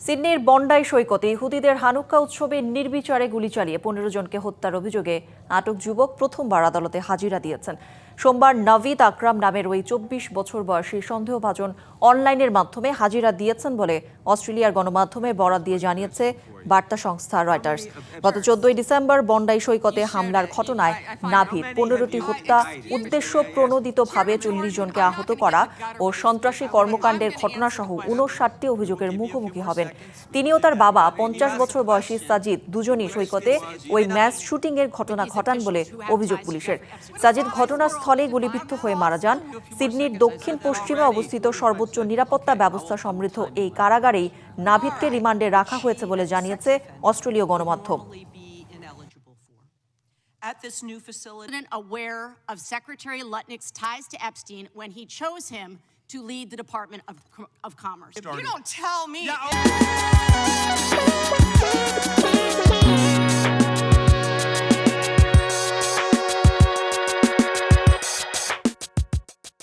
সিডনির Bondi সৈকতে ইহুদিদের Hanukkah উৎসবে নির্বিচারে গুলি চালিয়ে ১৫ জনকে হত্যার অভিযোগে আটক যুবক প্রথমবার আদালতে হাজিরা দিয়েছেন। সোমবার নাভিদ আকরাম নামের ওই ২৪ বছর বয়সী সন্দেহভাজন অনলাইনের মাধ্যমে হাজিরা দিয়েছেন বলে অস্ট্রেলিয়ার গণমাধ্যমে বরাত দিয়ে জানিয়েছে বার্তা সংস্থা রয়টার্স। গত ১৪ ডিসেম্বর বন্ডাই সৈকতে হামলার ঘটনায় নাভিদ ১৫টি হত্যা, উদ্দেশ্য প্রণোদিতভাবে ৪০ জনকে আহত করা ও সন্ত্রাসী কর্মকাণ্ডের ঘটনাসহ ৫৯টি অভিযোগের মুখোমুখি হবেন। তিনিও তার বাবা ৫০ বছর বয়সী সাজিদ দুজনই সৈকতে ওই ম্যাচ শুটিংয়ের ঘটনা ঘটান বলে অভিযোগ পুলিশের। সাজিদ ঘটনাস্থলে গুলিবিদ্ধ হয়ে মারা যান। সিডনির দক্ষিণ পশ্চিমে অবস্থিত সর্বোচ্চ নিরাপত্তা ব্যবস্থা সমৃদ্ধ এই কারাগারেই নাভিদকে রিমান্ডে রাখা হয়েছে বলে জানিয়েছে অস্ট্রেলীয় গণমাধ্যম। At this new facility, aware of Secretary Lutnick's ties to Epstein when he chose him to lead the Department of Commerce. You don't tell me.